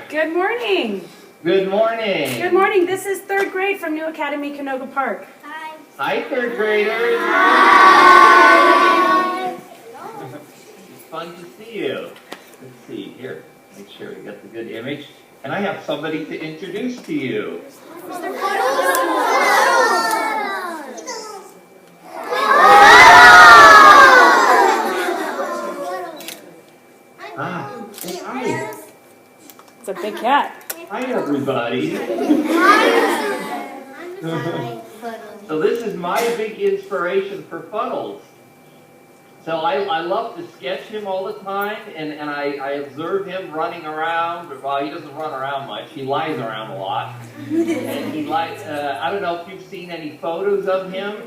Good morning. Good morning. Good morning. This is third grade from New Academy, Canoga Park. Hi. Hi, third graders. Hi. It's fun to see you. Let's see here. Make sure we get the good image. And I have somebody to introduce to you. Mr. Hi. It's a big cat. Hi, everybody. So this is my big inspiration for Fuddles. So I love to sketch him all the time, and I observe him running around. Well, he doesn't run around much. He lies around a lot. And he lies, I don't know if you've seen any photos of him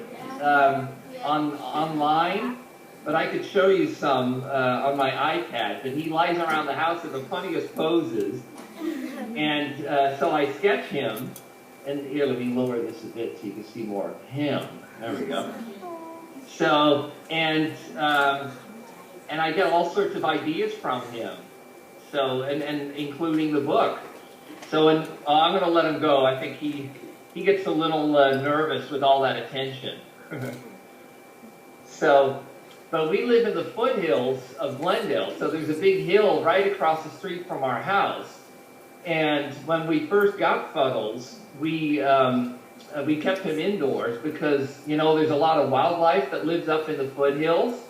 online, but I could show you some on my iPad. But he lies around the house in the funniest poses. And so I sketch him. And here, let me lower this a bit so you can see more of him. There we go. So, and I get all sorts of ideas from him. So, and including the book. So, I'm going to let him go. I think he gets a little nervous with all that attention. So, but we live in the foothills of Glendale. So there's a big hill right across the street from our house. And when we first got Fuddles, we kept him indoors because, you know, there's a lot of wildlife that lives up in the foothills.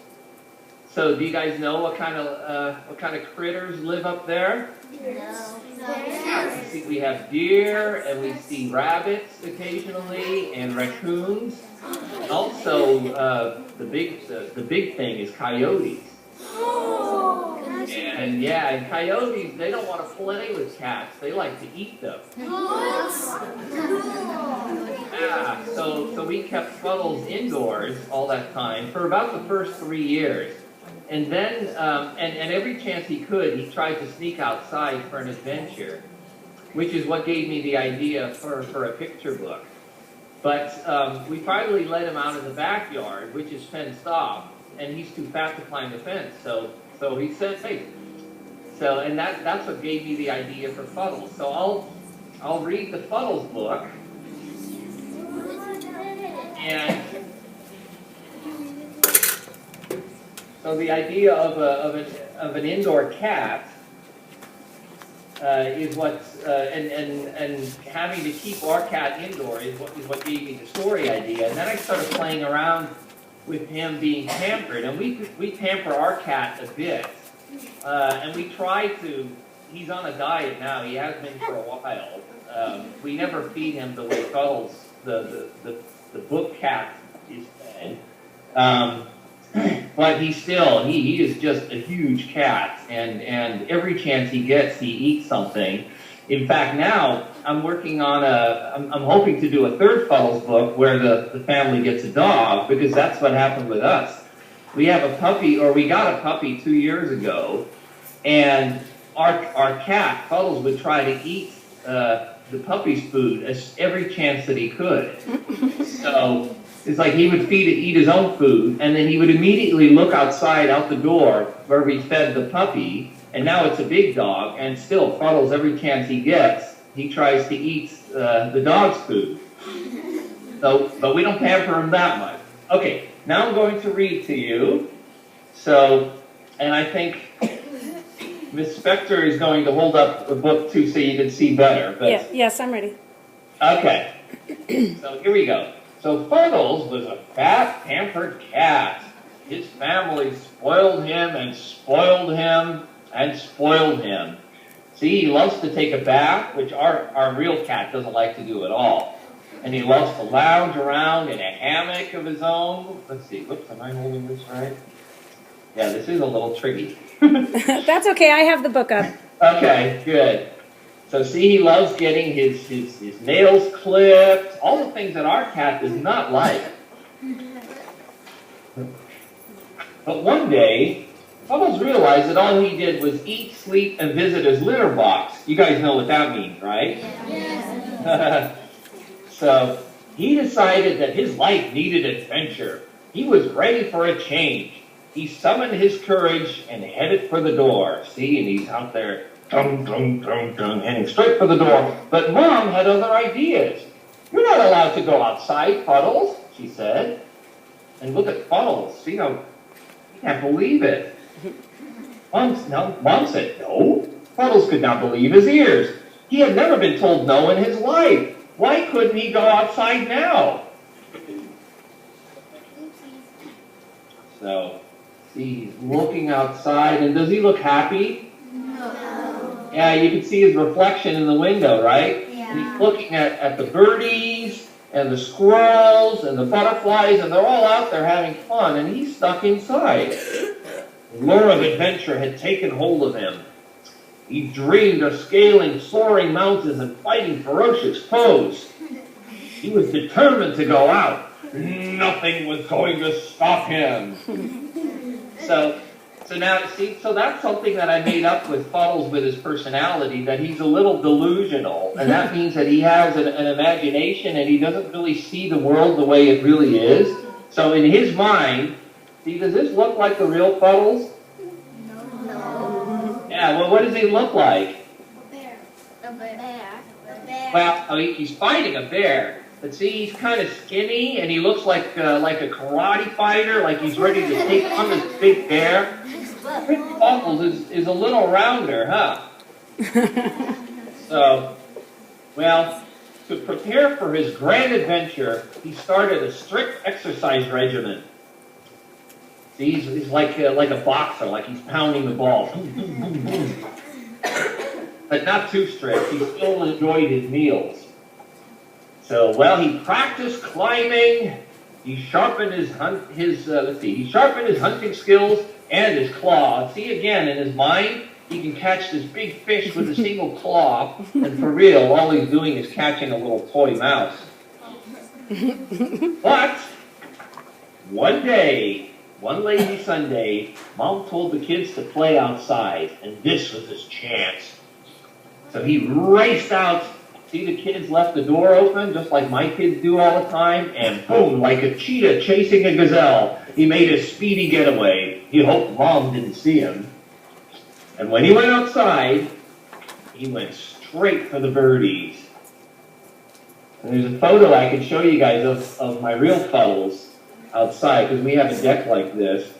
So do you guys know what kind of critters live up there? No. We have deer, and we see rabbits occasionally, and raccoons. And also, the big thing is coyotes. And yeah, and coyotes, they don't want to play with cats. They like to eat them. Yeah, so we kept Fuddles indoors all that time for about the first 3 years. And then, and every chance he could, he tried to sneak outside for an adventure, which is what gave me the idea for a picture book. But we finally let him out in the backyard, which is fenced off, and he's too fat to climb the fence. So he said, hey. So, and that's what gave me the idea for Fuddles. So I'll read the Fuddles book. And so the idea of an indoor cat is what, and having to keep our cat indoor is what gave me the story idea. And then I started playing around with him being pampered, and we pamper our cat a bit, and we try to. He's on a diet now. He has been for a while. We never feed him the way Fuddles, the book cat, is fed. But he is just a huge cat, and every chance he gets, he eats something. In fact, now I'm working on I'm hoping to do a third Fuddles book where the family gets a dog, because that's what happened with us. We have a puppy, or we got a puppy 2 years ago, and our cat, Fuddles, would try to eat the puppy's food every chance that he could. So it's like he would eat his own food, and then he would immediately look outside out the door where we fed the puppy, and now it's a big dog, and still Fuddles, every chance he gets, he tries to eat the dog's food. So, but we don't pamper him that much. Okay, now I'm going to read to you. So, and I think Miss Spector is going to hold up the book too so you can see better. But, Yes, I'm ready. Okay, so here we go. So Fuddles was a fat, pampered cat. His family spoiled him and spoiled him and spoiled him. See, he loves to take a bath, which our real cat doesn't like to do at all. And he loves to lounge around in a hammock of his own. Let's see, whoops, am I holding this right? Yeah, this is a little tricky. That's okay, I have the book up. Okay, good. So see, he loves getting his nails clipped, all the things that our cat does not like. But one day, Fuddles realized that all he did was eat, sleep, and visit his litter box. You guys know what that means, right? Yes. So he decided that his life needed adventure. He was ready for a change. He summoned his courage and headed for the door. See, and he's out there Dum, dum, dum, dum, heading straight for the door. But Mom had other ideas. You're not allowed to go outside, Fuddles, she said. And look at Fuddles. See how he can't believe it. Mom said no. Fuddles could not believe his ears. He had never been told no in his life. Why couldn't he go outside now? So, see, he's looking outside, and does he look happy? No. Yeah, you can see his reflection in the window, right? Yeah. And he's looking at the birdies, and the squirrels, and the butterflies, and they're all out there having fun, and he's stuck inside. The lure of adventure had taken hold of him. He dreamed of scaling soaring mountains and fighting ferocious foes. He was determined to go out. Nothing was going to stop him. So now, see, so that's something that I made up with Fuddles with his personality, that he's a little delusional, and that means that he has an imagination and he doesn't really see the world the way it really is. So in his mind, see, does this look like the real Fuddles? No. Yeah, well, what does he look like? A bear. Well, I mean, he's fighting a bear. But see, he's kind of skinny, and he looks like a karate fighter, like he's ready to take on this big bear. Fuddles is a little rounder, huh? So, well, to prepare for his grand adventure, he started a strict exercise regimen. See, he's like a boxer, like he's pounding the ball. But not too strict. He still enjoyed his meals. So, well, he practiced climbing. He sharpened his hunting skills and his claw. See, again, in his mind, he can catch this big fish with a single claw, and for real, all he's doing is catching a little toy mouse. But one day, one lazy Sunday, Mom told the kids to play outside, and this was his chance. So he raced out. See, the kids left the door open, just like my kids do all the time, and boom, like a cheetah chasing a gazelle, he made a speedy getaway. He hoped Mom didn't see him. And when he went outside, he went straight for the birdies. And there's a photo I can show you guys of my real Fuddles outside, because we have a deck like this.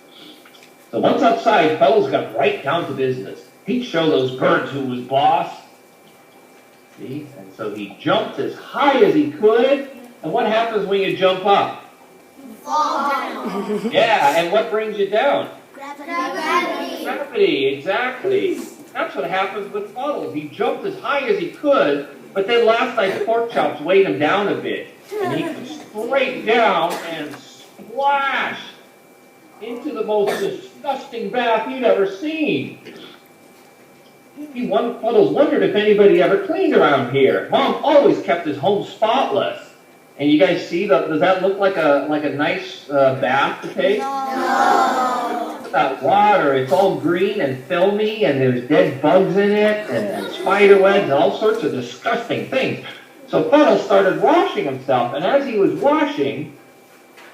So once outside, Fuddles got right down to business. He'd show those birds who was boss. See? And so he jumped as high as he could. And what happens when you jump up? Fall down. Yeah, and what brings you down? Gravity. Gravity, exactly. That's what happens with Fuddles. He jumped as high as he could, but then last night pork chops weighed him down a bit. And he went straight down and splashed into the most disgusting bath you'd ever seen. Fuddles wondered if anybody ever cleaned around here. Mom always kept his home spotless. And you guys see, does that look like a nice bath to take? No. Look at that water. It's all green and filmy, and there's dead bugs in it, and spider webs, and all sorts of disgusting things. So Fuddles started washing himself, and as he was washing,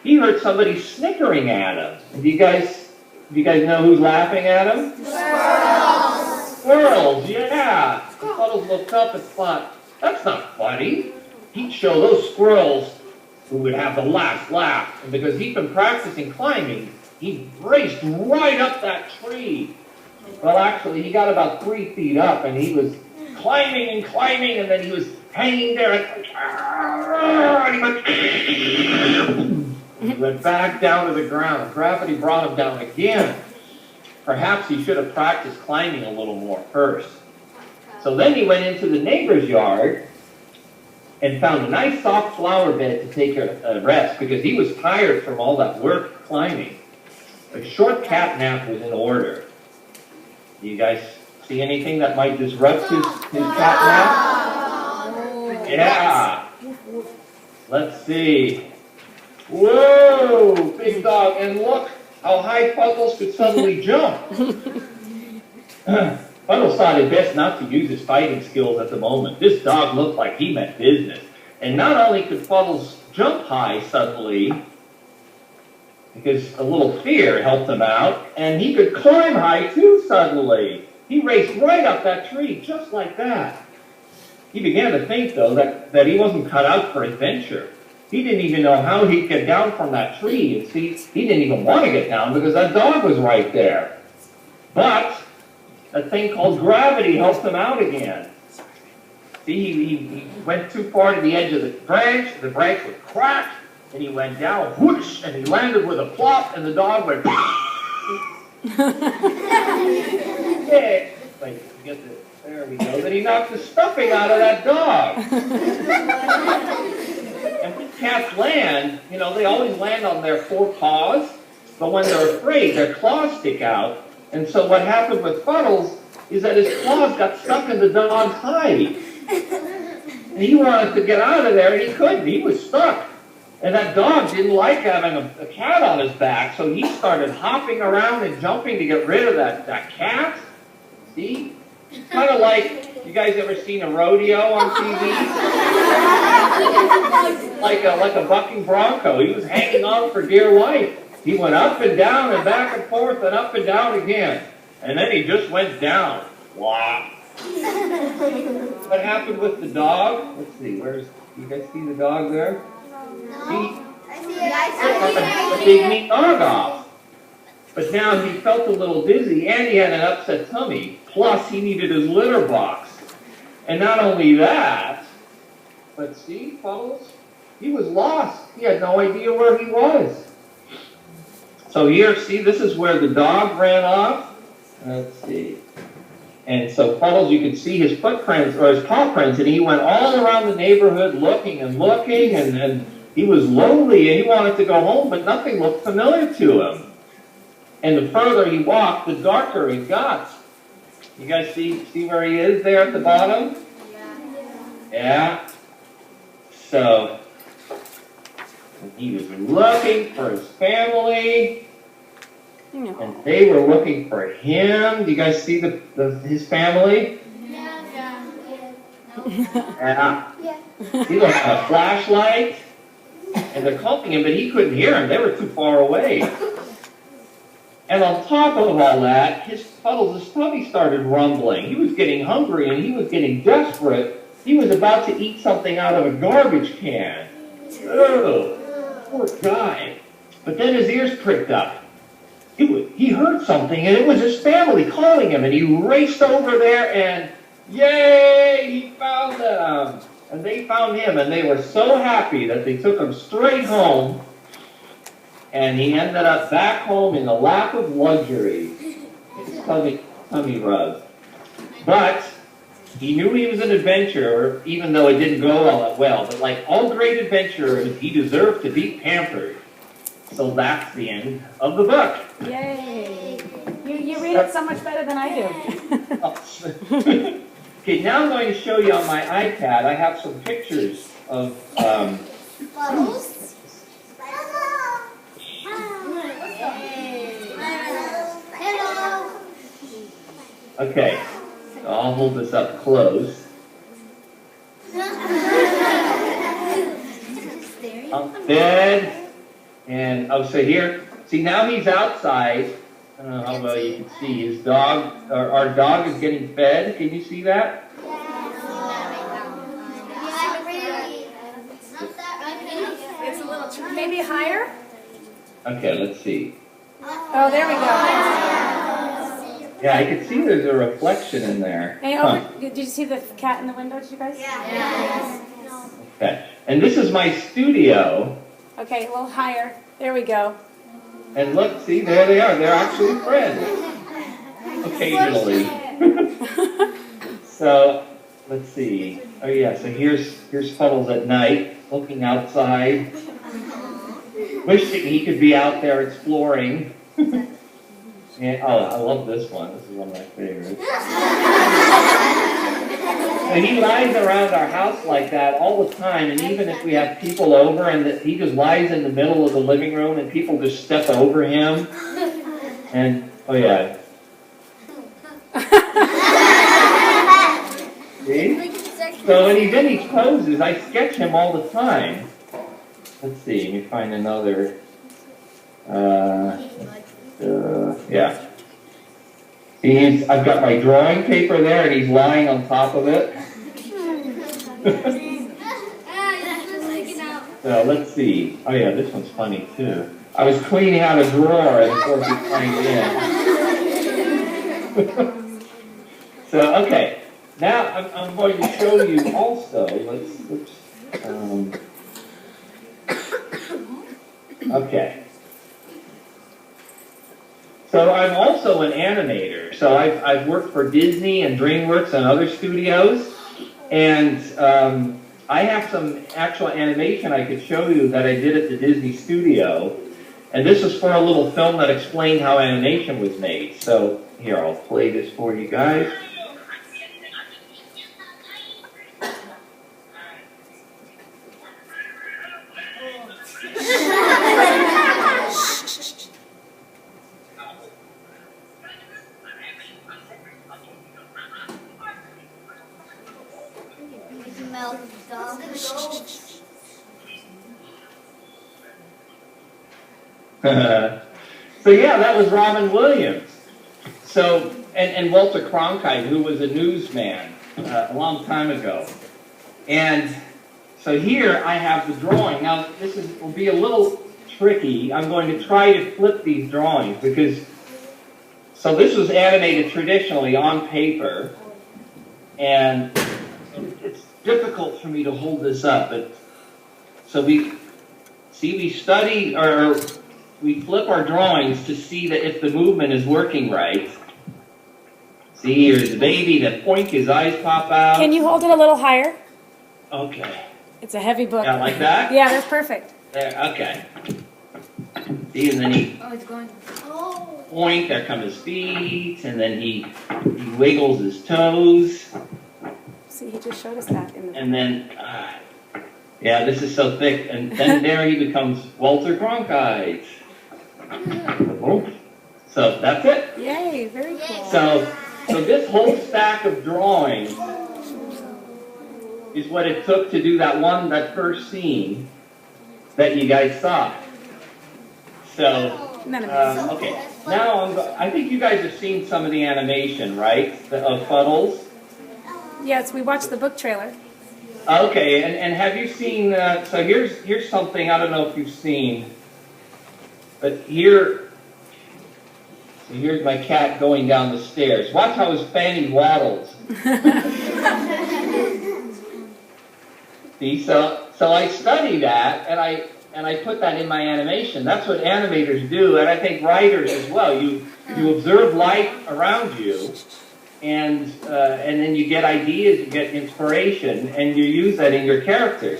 he heard somebody snickering at him. Do you guys know who's laughing at him? Squirrels, yeah. Fuddles looked up and thought, that's not funny. He'd show those squirrels who would have the last laugh. And because he'd been practicing climbing, he raced right up that tree. Well, actually, he got about 3 feet up, and he was climbing, and then he was hanging there, and he went back down to the ground. Gravity brought him down again. Perhaps he should have practiced climbing a little more first. So then he went into the neighbor's yard and found a nice soft flower bed to take a rest because he was tired from all that work climbing. A short cat nap was in order. Do you guys see anything that might disrupt his cat nap? Yeah. Let's see. Whoa, big dog. And look how high Fuddles could suddenly jump. Fuddles thought it best not to use his fighting skills at the moment. This dog looked like he meant business. And not only could Fuddles jump high suddenly, because a little fear helped him out, and he could climb high too suddenly. He raced right up that tree, just like that. He began to think, though, that he wasn't cut out for adventure. He didn't even know how he'd get down from that tree. And see, he didn't even want to get down because that dog was right there. But a thing called gravity helped him out again. See, he went too far to the edge of the branch would crack, and he went down, whoosh, and he landed with a plop, and the dog went, yeah. Wait, get this. There we go. Then he knocked the stuffing out of that dog. And when cats land, you know, they always land on their four paws, but when they're afraid, their claws stick out. And so what happened with Fuddles is that his claws got stuck in the dog's hide. And he wanted to get out of there, and he couldn't. He was stuck. And that dog didn't like having a cat on his back, so he started hopping around and jumping to get rid of that cat. See? Kind of like, you guys ever seen a rodeo on TV? like a bucking bronco. He was hanging on for dear life. He went up and down and back and forth and up and down again. And then he just went down. Wow. What happened with the dog? Let's see, you guys see the dog there? He took a big meat dog off. But now he felt a little dizzy and he had an upset tummy. Plus, he needed his litter box. And not only that, but see, Fuddles, he was lost. He had no idea where he was. So here, see, this is where the dog ran off. Let's see. And so Fuddles, you could see his footprints, or his paw prints, and he went all around the neighborhood looking, and he was lonely, and he wanted to go home, but nothing looked familiar to him. And the further he walked, the darker it got. You guys see where he is there at the bottom? Yeah. So he was looking for his family, and they were looking for him. Do you guys see his family? Yeah. He looked at a flashlight, and they're calling him, but he couldn't hear him. They were too far away. And on top of all that, his tummy started rumbling. He was getting hungry, and he was getting desperate. He was about to eat something out of a garbage can. Oh, poor guy. But then his ears pricked up. He heard something, and it was his family calling him, and he raced over there, and yay, he found them. And they found him, and they were so happy that they took him straight home. And he ended up back home in a lap of luxury. His tummy rub. But he knew he was an adventurer, even though it didn't go all that well. But like all great adventurers, he deserved to be pampered. So that's the end of the book. Yay! You read it so much better than I do. Okay, now I'm going to show you on my iPad. I have some pictures of Fuddles. Okay, so I'll hold this up close. Bed, and so here, see now he's outside. I don't know how well you can see. His dog, our dog is getting fed. Can you see that? It's a little, maybe higher? Okay, let's see. Oh, there we go. Yeah, I can see there's a reflection in there. Hey, did you see the cat in the window, did you guys? Yeah. Okay, and this is my studio. Okay, a little higher. There we go. And look, see, there they are. They're actually friends. Occasionally. So, let's see. Oh yeah, so here's Fuddles at night, looking outside, wishing he could be out there exploring. And, I love this one. This is one of my favorites. So he lies around our house like that all the time, and even if we have people over, and he just lies in the middle of the living room, and people just step over him. And, oh yeah. See? So when he's in these poses, I sketch him all the time. Let's see, let me find another. Yeah. I've got my drawing paper there, and he's lying on top of it. So let's see. Oh yeah, this one's funny too. I was cleaning out a drawer, and of course he climbed in. So okay, now I'm going to show you also. Okay. So I'm also an animator. So I've worked for Disney and DreamWorks and other studios, and I have some actual animation I could show you that I did at the Disney studio. And this is for a little film that explained how animation was made. So here, I'll play this for you guys. So yeah, that was Robin Williams. So and Walter Cronkite, who was a newsman a long time ago. And so here I have the drawing. Now this will be a little tricky. I'm going to try to flip these drawings because so this was animated traditionally on paper, and it's difficult for me to hold this up. But so we study or we flip our drawings to see that if the movement is working right. See, here's the baby, that point, his eyes pop out. Can you hold it a little higher? Okay. It's a heavy book. Yeah, like that? Yeah, that's perfect. There, okay. See, and then he it's going. point, there come his feet, and then he wiggles his toes. See, he just showed us that. And then, yeah, this is so thick. And then there he becomes Walter Cronkite. So that's it. Yay, very cool. So this whole stack of drawings is what it took to do that first scene that you guys saw. So, okay. Now I think you guys have seen some of the animation, right, of Fuddles? Yes, we watched the book trailer. Okay, and have you seen, so here's something, I don't know if you've seen, but here's my cat going down the stairs. Watch how his fanny waddles. See, so I study that, and I put that in my animation. That's what animators do, and I think writers as well. You observe life around you, and then you get ideas, you get inspiration, and you use that in your characters.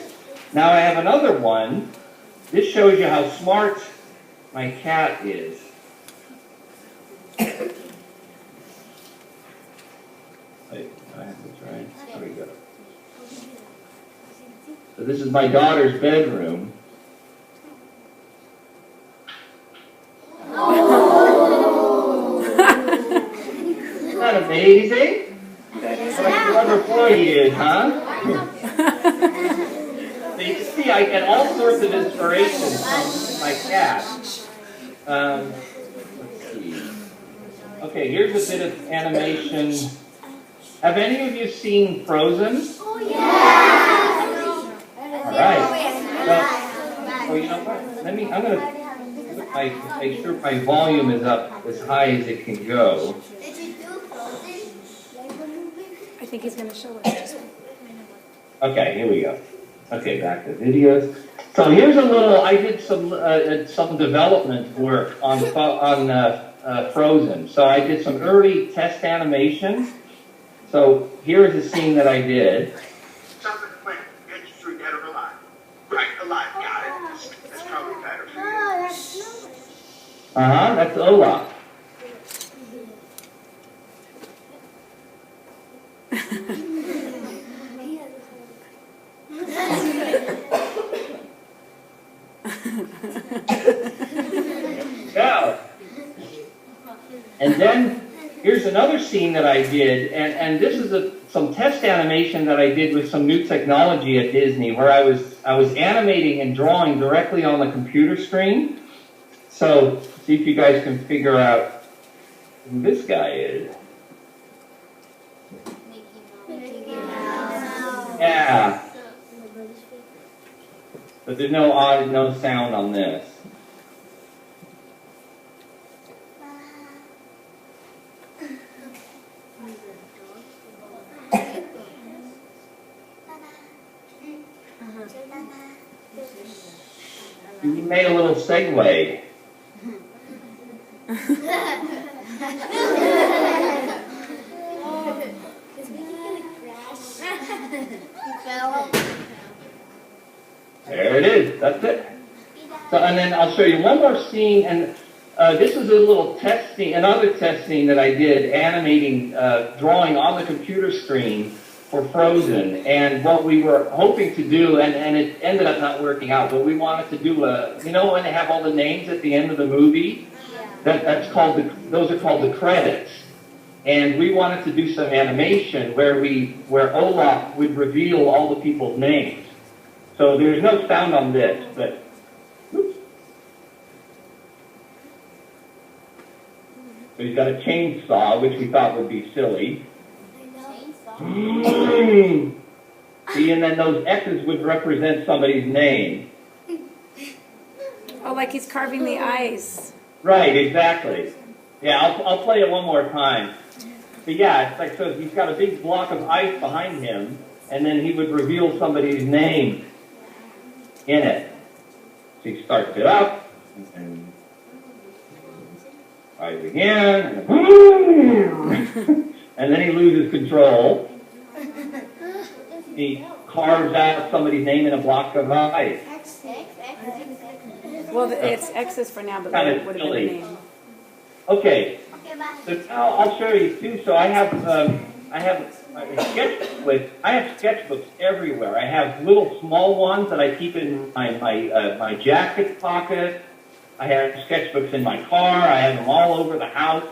Now I have another one. This shows you how smart my cat is. Wait, I have to try. There we go. So this is my daughter's bedroom. Isn't that amazing? What a clever boy he is, huh? So you can see I get all sorts of inspiration from my cat. Let's see. Okay, here's a bit of animation. Have any of you seen Frozen? Oh, yeah! All right. So, you know what? I'm going to make sure my volume is up as high as it can go. Did you do Frozen? I think he's going to show us. Okay, here we go. Okay, back to videos. So here's a little. I did some development work on Frozen. So I did some early test animation. So here is a scene that I did. Something quick, get you through dead or alive. Right, alive, got it. That's probably better for you. That's Olaf. Go. And then here's another scene that I did, and this is some test animation that I did with some new technology at Disney, where I was animating and drawing directly on the computer screen. So see if you guys can figure out who this guy is. Yeah. But there's no sound on this. You made a little segue. There it is. That's it. So, and then I'll show you one more scene, and this is a little test scene, another test scene that I did, animating, drawing on the computer screen for Frozen. And what we were hoping to do, and it ended up not working out, but we wanted to do you know when they have all the names at the end of the movie? That's called those are called the credits. And we wanted to do some animation where Olaf would reveal all the people's names. So there's no sound on this, but oops. So he's got a chainsaw, which we thought would be silly. See, and then those X's would represent somebody's name. Oh, like he's carving the ice. Right, exactly. Yeah, I'll play it one more time. But yeah, it's like, so he's got a big block of ice behind him, and then he would reveal somebody's name in it. So he starts it up, and tries again, and then he loses control. He carves out somebody's name in a block of ice. Well, it's X's for now, but Kind it of would have been silly. the name. Okay, so now I'll show you too. So I have sketchbooks everywhere. I have little small ones that I keep in my jacket pocket. I have sketchbooks in my car. I have them all over the house,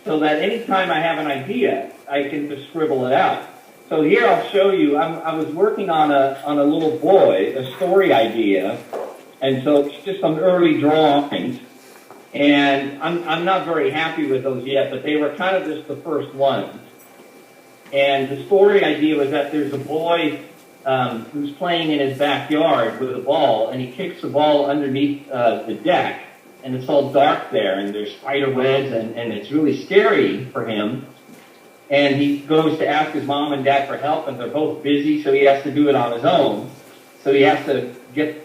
so that anytime I have an idea, I can just scribble it out. So here I'll show you. I was working on a little boy, a story idea, and so it's just some early drawings. And I'm not very happy with those yet, but they were kind of just the first ones. And the story idea was that there's a boy who's playing in his backyard with a ball, and he kicks the ball underneath the deck, and it's all dark there, and there's spider webs, and it's really scary for him. And he goes to ask his mom and dad for help, and they're both busy, so he has to do it on his own. So he has to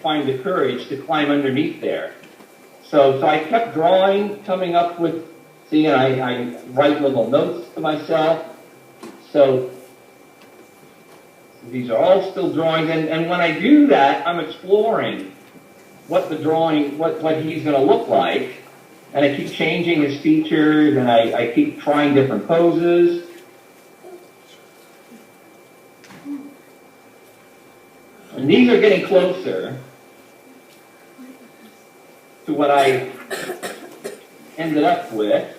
find the courage to climb underneath there. So I kept drawing, coming up with, see, and I write little notes to myself. So these are all still drawings, and when I do that, I'm exploring what the drawing, what he's going to look like, and I keep changing his features, and I keep trying different poses. And these are getting closer to what I ended up with.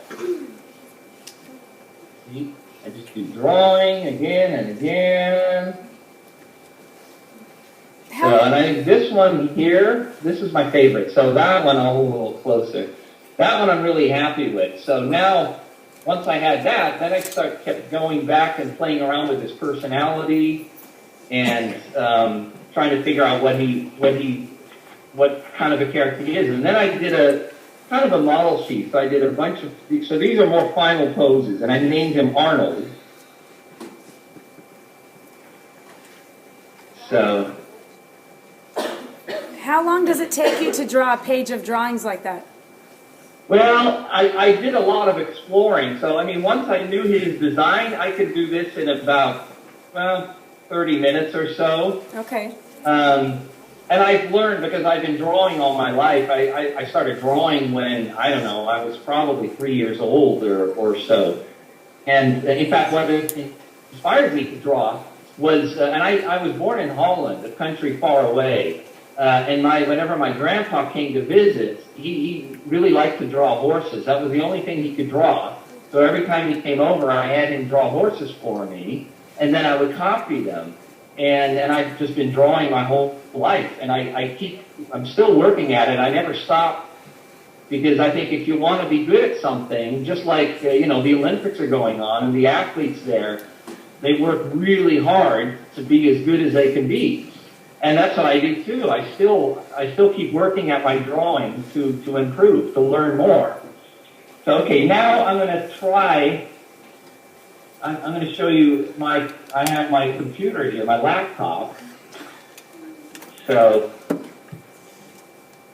See, I just do drawing again and again. So, and I think this one here, this is my favorite. So that one I'll hold a little closer. That one I'm really happy with. So now, once I had that, then I kept going back and playing around with his personality and trying to figure out what kind of a character he is. And then I did a kind of a model sheet. So I did a bunch of, so these are more final poses, and I named him Arnold. So. How long does it take you to draw a page of drawings like that? Well, I did a lot of exploring. So, I mean, once I knew his design, I could do this in about, 30 minutes or so. Okay. And I've learned, because I've been drawing all my life, I started drawing when, I don't know, I was probably 3 years old or so. And in fact, what inspired me to draw was, and I was born in Holland, a country far away. And whenever my grandpa came to visit, he really liked to draw horses. That was the only thing he could draw. So every time he came over, I had him draw horses for me, and then I would copy them. And I've just been drawing my whole life, and I'm still working at it. I never stop Because I think if you want to be good at something, just like, the Olympics are going on and the athletes there, they work really hard to be as good as they can be. And that's what I do too. I still keep working at my drawing to improve, to learn more. So, okay, now I'm going to try, I'm going to show you I have my computer here, my laptop. So,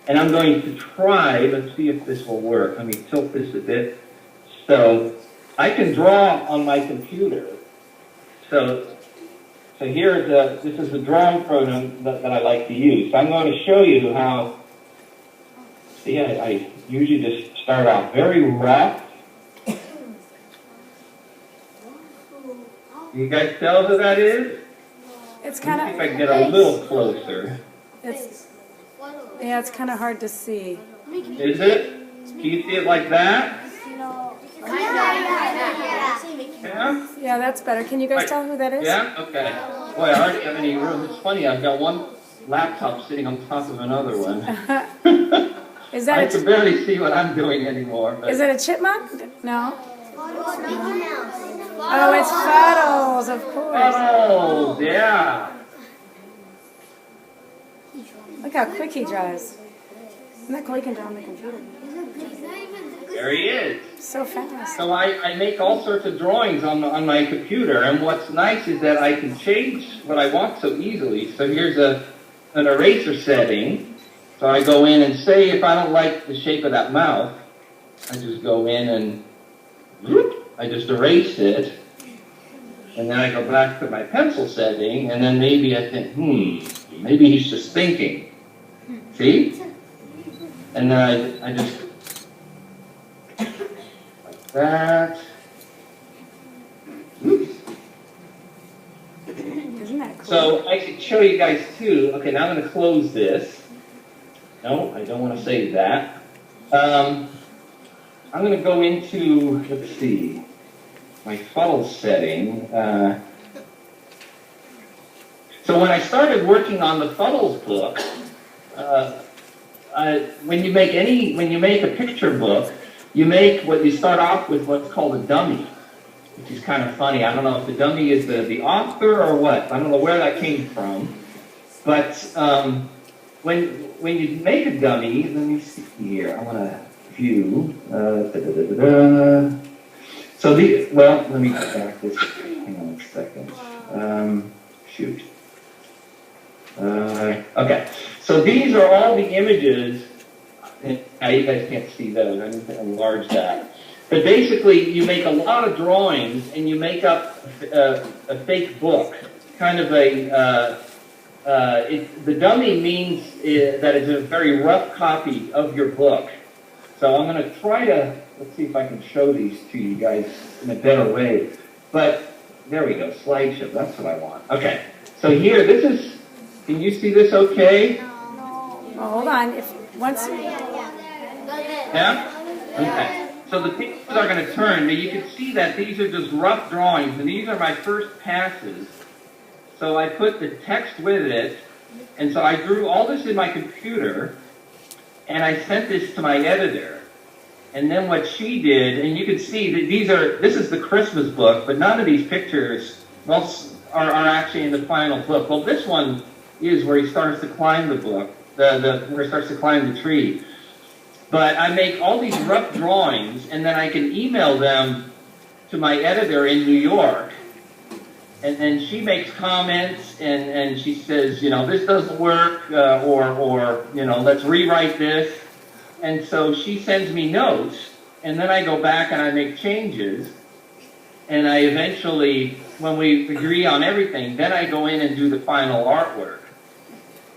and I'm going to try, let's see if this will work. Let me tilt this a bit. So, I can draw on my computer. So this is the drawing program that I like to use. So I'm going to show you how, see, I usually just start out very rough. You guys tell who that is? It's kind of. See if I can get a little closer. It's kind of hard to see. Is it? Can you see it like that? Yeah? Yeah, that's better. Can you guys tell who that is? Yeah? Okay. Boy, I hardly have any room. It's funny, I've got one laptop sitting on top of another one. Is that I can barely see what I'm doing anymore. But. Is it a chipmunk? No. Oh, it's Fuddles, of course. Fuddles, yeah. Look how quick he draws. Isn't that cool? He can draw on the computer. There he is. So fast. So I make all sorts of drawings on my computer, and what's nice is that I can change what I want so easily. So here's an eraser setting. So I go in and say if I don't like the shape of that mouth, I just go in and whoop, I just erase it. And then I go back to my pencil setting, and then maybe I think, maybe he's just thinking. See? And then I just, like that. Oops. Isn't that cool? So I could show you guys too. Okay, now I'm going to close this. No, I don't want to save that. I'm going to go into, let's see, my Fuddles setting. So when I started working on the Fuddles book, when you make a picture book, you start off with what's called a dummy, which is kind of funny. I don't know if the dummy is the author or what. I don't know where that came from. But when you make a dummy, let me see here. I want to view. So let me go back this. Hang on a second. Shoot. Okay. So these are all the images. Now you guys can't see those. I need to enlarge that. But basically, you make a lot of drawings, and you make up a fake book. Kind of the dummy means that it's a very rough copy of your book. So I'm going to try to, let's see if I can show these to you guys in a better way. But there we go, slideshow, that's what I want. Okay, so here, can you see this okay? Oh, hold on. Yeah? Okay. So the pages are going to turn, but you can see that these are just rough drawings, and these are my first passes. So I put the text with it, and so I drew all this in my computer, and I sent this to my editor. And then what she did, and you can see that this is the Christmas book, but none of these pictures are actually in the final book. Well, this one is where he starts to climb the book, where he starts to climb the tree. But I make all these rough drawings, and then I can email them to my editor in New York. And then she makes comments, and she says, this doesn't work, or let's rewrite this. And so she sends me notes, and then I go back and I make changes. And I eventually, when we agree on everything, then I go in and do the final artwork.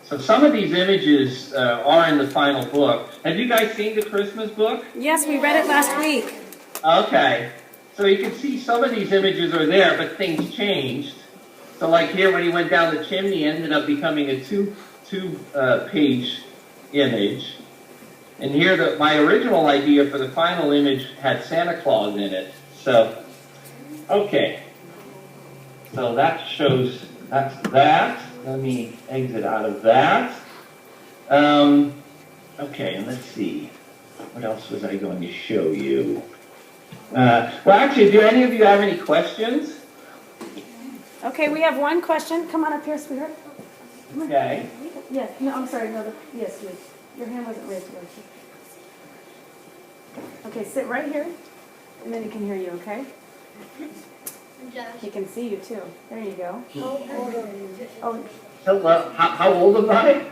So some of these images are in the final book. Have you guys seen the Christmas book? Yes, we read it last week. Okay. So you can see some of these images are there, but things changed. So like here, when he went down the chimney, it ended up becoming a two-page image. And here, my original idea for the final image had Santa Claus in it. So, okay. So that's that. Let me exit out of that. Okay, and let's see. what else was I going to show you? Well, actually, do any of you have any questions? Okay, we have one question. Come on up here, sweetheart. Okay. Yes, no, I'm sorry, no, yes, please. Your hand wasn't raised. Okay, sit right here, and then he can hear you, okay? He can see you, too. There you go. Oh, Hello, how old am I?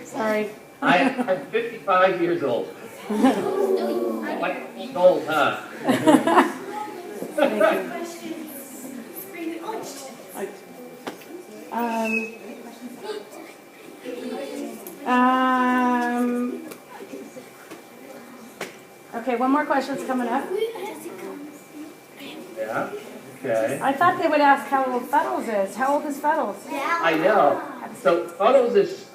sorry. I'm 55 years old. Like old, huh? Thank you. Okay, one more question's coming up. Yeah, okay. I thought they would ask how old Fuddles is. How old is Fuddles? I know. So Fuddles is,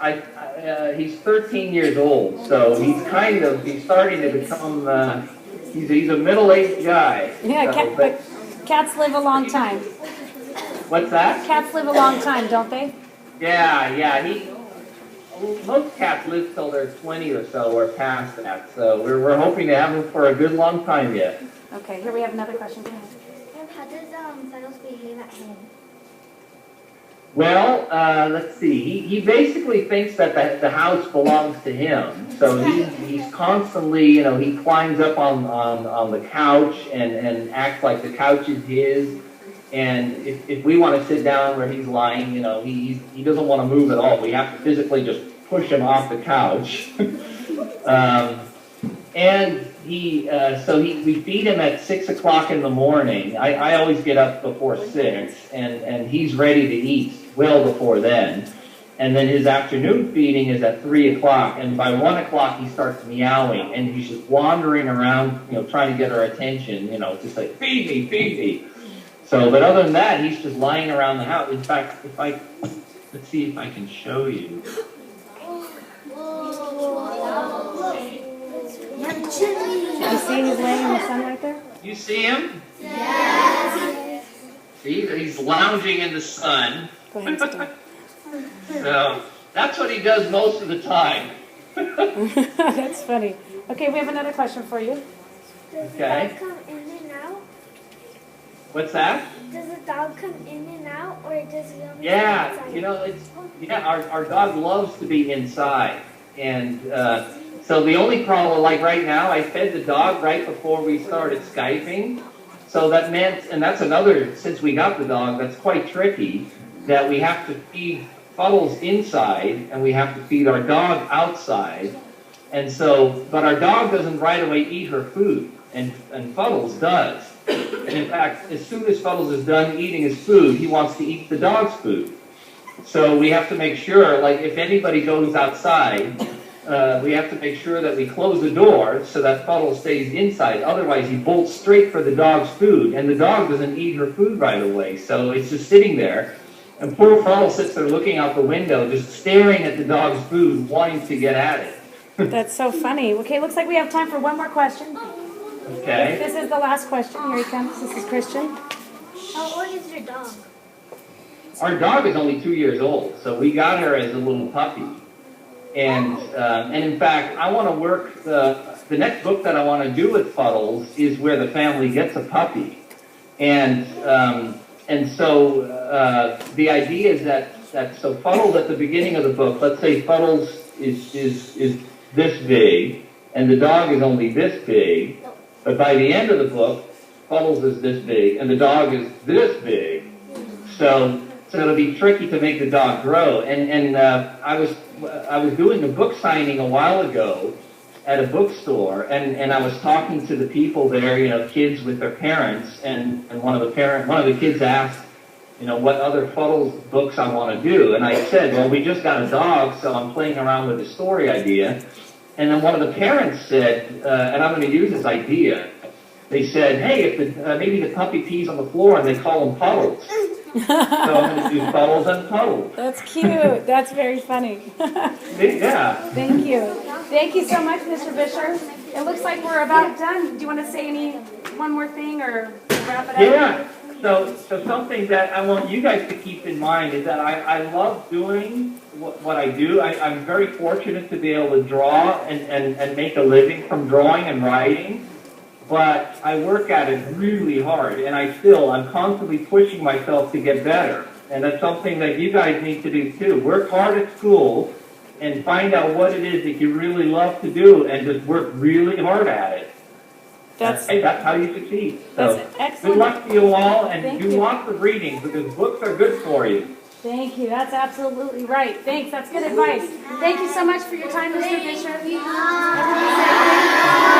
he's 13 years old, so he's starting to become, he's a middle-aged guy. Yeah, So, but cats live a long time. What's that? Cats live a long time, don't they? Yeah, most cats live till they're 20 or so or past that, so we're hoping to have him for a good long time yet. Okay, here we have another question. How does Fuddles behave at home? Well, let's see. He basically thinks that the house belongs to him. So he's constantly, he climbs up on the couch and acts like the couch is his. And if we want to sit down where he's lying, he doesn't want to move at all. We have to physically just push him off the couch. And we feed him at 6 o'clock in the morning. I always get up before 6, and he's ready to eat well before then. And then his afternoon feeding is at 3 o'clock, and by 1 o'clock he starts meowing, and he's just wandering around, trying to get our attention, just like, feed me, feed me. So, but other than that, he's just lying around the house. In fact, let's see if I can show you. You see he's laying in the sun right there? You see him? Yes. See, he's lounging in the sun. Go ahead and sit down. So that's what he does most of the time. That's funny. Okay, we have another question for you. Does the Okay. dog come in and out? What's that? Does the dog come in and out, or does he only Yeah, come outside? our dog loves to be inside, and so the only problem, like right now, I fed the dog right before we started Skyping, so that meant, and that's another, since we got the dog, that's quite tricky, that we have to feed Fuddles inside, and we have to feed our dog outside, and so, but our dog doesn't right away eat her food, and Fuddles does. And in fact, as soon as Fuddles is done eating his food, he wants to eat the dog's food. So we have to make sure, like if anybody goes outside, we have to make sure that we close the door so that Fuddles stays inside. Otherwise, he bolts straight for the dog's food, and the dog doesn't eat her food right away. So it's just sitting there, and poor Fuddles sits there looking out the window, just staring at the dog's food, wanting to get at it. That's so funny. Okay, looks like we have time for one more question. Okay. This is the last question. Here he comes. This is Christian. How old is your dog? Our dog is only 2 years old, so we got her as a little puppy. And in fact, I want to work, the next book that I want to do with Fuddles is where the family gets a puppy. And so the idea is that so Fuddles at the beginning of the book, let's say Fuddles is this big, and the dog is only this big, but by the end of the book, Fuddles is this big, and the dog is this big. So it'll be tricky to make the dog grow. And I was doing a book signing a while ago at a bookstore, and I was talking to the people there, kids with their parents, and one of the kids asked, what other Fuddles books I want to do, and I said, well, we just got a dog, so I'm playing around with a story idea. And then one of the parents said, and I'm going to use this idea. They said, hey, maybe the puppy pees on the floor and they call them puddles. So I'm going to do Fuddles and Puddles. That's cute. That's very funny. Yeah. Thank you. Thank you so much, Mr. Vischer. It looks like we're about done. Do you want to say one more thing or wrap it up? Yeah. So something that I want you guys to keep in mind is that I love doing what I do. I'm very fortunate to be able to draw and make a living from drawing and writing, but I work at it really hard, and I'm constantly pushing myself to get better. And that's something that you guys need to do too. Work hard at school and find out what it is that you really love to do and just work really hard at it. That's how you succeed. So, That's excellent. good luck to you all, and Thank do you. lots of reading because books are good for you. Thank you. That's absolutely right. Thanks. That's good advice. Thank you so much for your time, Mr. Fisher. Have a good day.